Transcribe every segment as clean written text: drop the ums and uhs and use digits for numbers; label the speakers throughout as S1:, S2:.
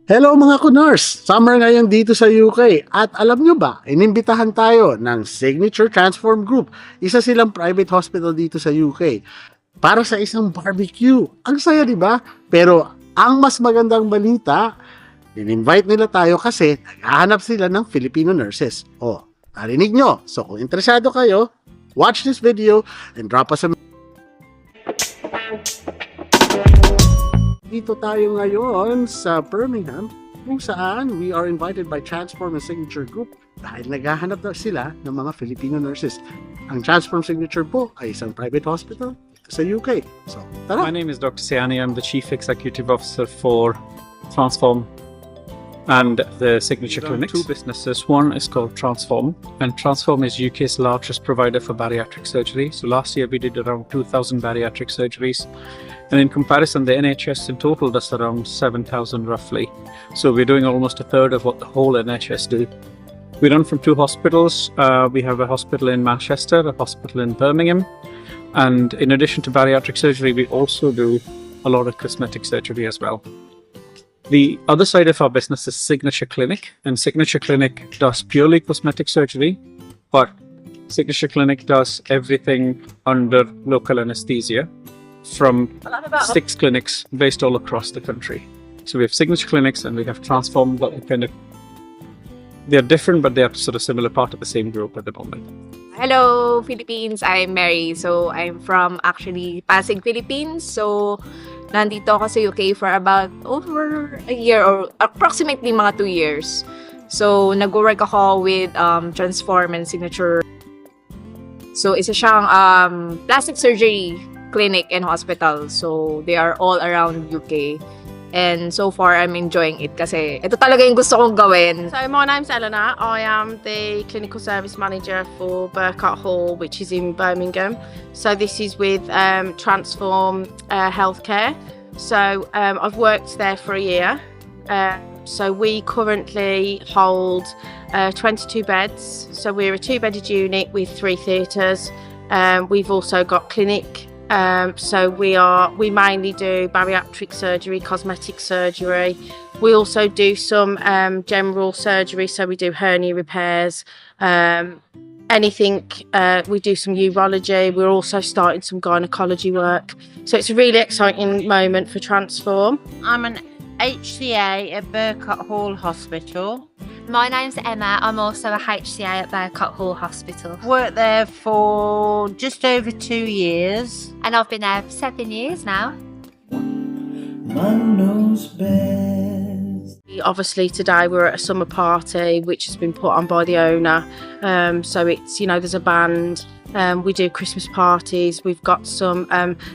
S1: Hello mga kunars! Summer ngayon dito sa UK at alam nyo ba, inimbitahan tayo ng Signature Transform Group. Isa silang private hospital dito sa UK para sa isang barbecue. Ang saya, di ba? Pero ang mas magandang balita, in-invite nila tayo kasi naghahanap sila ng Filipino nurses. O, narinig nyo. So kung interesado kayo, watch this video and drop us a Dito tayo ngayon sa Birmingham kung saan we are invited by Transform and Signature Group dahil naghahanap na sila ng mga Filipino nurses. Ang Transform Signature po ay isang private hospital sa UK. So, tara!
S2: My name is Dr. Siani. I'm the Chief Executive Officer for Transform and the Signature Clinics. Two businesses. One is called Transform, and Transform is UK's largest provider for bariatric surgery. So last year we did around 2,000 bariatric surgeries. And in comparison, the NHS in total does around 7,000 roughly. So we're doing almost a third of what the whole NHS do. We run from two hospitals. We have a hospital in Manchester, a hospital in Birmingham. And in addition to bariatric surgery, we also do a lot of cosmetic surgery as well. The other side of our business is Signature Clinic. And Signature Clinic does purely cosmetic surgery, but Signature Clinic does everything under local anesthesia from 6 clinics based all across the country. So we have Signature Clinics and we have Transform, but they're different, but they're sort of similar, part of the same group at the moment.
S3: Hello, Philippines. I'm Mary. So, I'm from actually Pasig, Philippines. So, nandito ako sa UK for about over a year or approximately mga 2 years. So, nag-work ako with Transform and Signature. So, isa siyang plastic surgery clinic and hospital. So, they are all around UK. And so far, I'm enjoying it kasi ito talaga yung gusto kong gawin.
S4: So my name's Eleanor. I am the Clinical Service Manager for Burkhardt Hall, which is in Birmingham. So this is with Transform Healthcare. So I've worked there for a year. So we currently hold 22 beds. So we're a 2-bedded unit with 3 theatres. We've also got clinic. So we mainly do bariatric surgery, cosmetic surgery. We also do some general surgery, so we do hernia repairs, anything. We do some urology. We're also starting some gynecology work. So it's a really exciting moment for Transform.
S5: I'm an HCA at Burkhardt Hall Hospital.
S6: My name's Emma. I'm also a HCA at Burkhardt Hall Hospital.
S5: Worked there for just over 2 years.
S6: And I've been there for 7 years now.
S7: Man knows best.
S4: Obviously today we're at a summer party which has been put on by the owner. So it's, there's a band. We do Christmas parties. We've got some,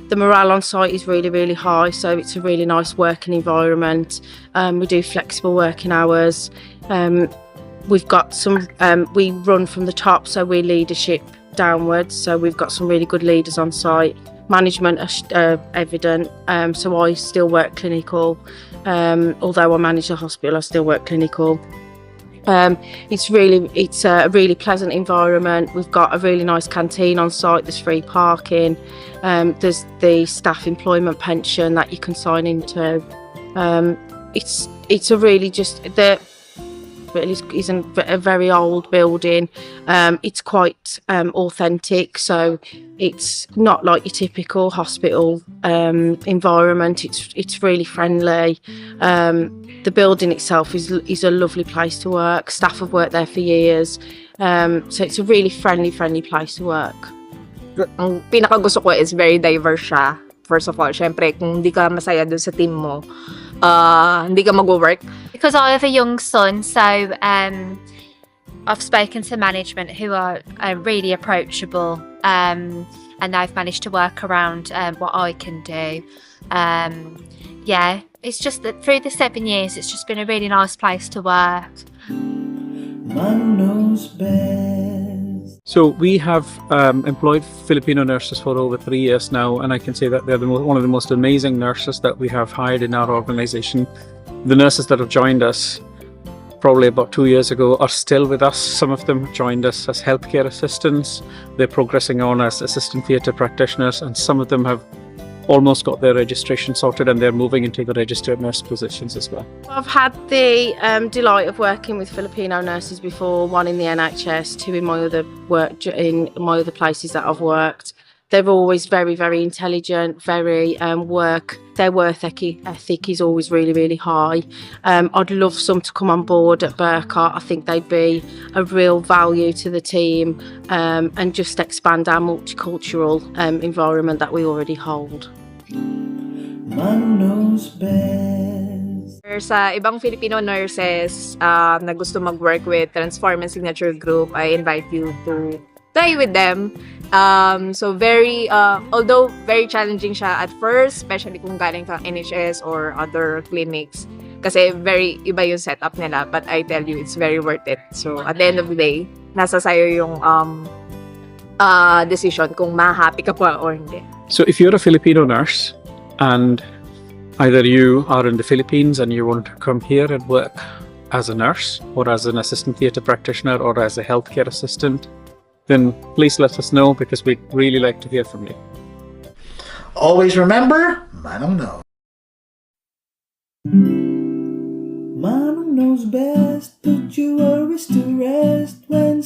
S4: the morale on site is really, really high. So it's a really nice working environment. We do flexible working hours. We've got some, we run from the top, so we leadership downwards. So we've got some really good leaders on site. Management are evident. So I still work clinical. Although I manage the hospital, I still work clinical. It's a really pleasant environment. We've got a really nice canteen on site. There's free parking. There's the staff employment pension that you can sign into. It's a really it's a very old building. It's quite authentic, so it's not like your typical hospital environment. It's really friendly. The building itself is a lovely place to work. Staff have worked there for years, so it's a really friendly place to work.
S3: Ang pinakagusto ko is very diverse siya. First of all, syempre, kung hindi ka masaya dun sa team mo, hindi ka mag-work.
S6: Because I have a young son, so I've spoken to management who are really approachable, and they've managed to work around what I can do. Yeah, it's just that through the 7 years, it's just been a really nice place to work.
S7: Man knows best.
S2: So we have employed Filipino nurses for over 3 years now, and I can say that they're one of the most amazing nurses that we have hired in our organization. The nurses that have joined us probably about 2 years ago are still with us. Some of them joined us as healthcare assistants. They're progressing on as assistant theatre practitioners, and some of them have almost got their registration sorted, and they're moving into the registered nurse positions as well.
S4: I've had the delight of working with Filipino nurses before, one in the NHS, two in my other places that I've worked. They're always very, very intelligent, very their work ethic is always really, really high. I'd love some to come on board at Burkhart. I think they'd be a real value to the team and just expand our multicultural environment that we already hold.
S7: Manong knows best.
S3: Sa ibang Filipino nurses na gusto mag-work with Transform and Signature Group, I invite you to try with them. So very, although very challenging siya at first, especially kung galing kang NHS or other clinics, kasi very iba yung setup nila, but I tell you, it's very worth it. So at the end of the day, nasa sayo yung decision kung ma-happy ka pa or hindi.
S2: So if you're a Filipino nurse and either you are in the Philippines and you want to come here and work as a nurse or as an assistant theatre practitioner or as a healthcare assistant, then please let us know, because we'd really like to hear from you.
S8: Always remember, Manong knows.
S7: Manong knows best. Put your worries to rest when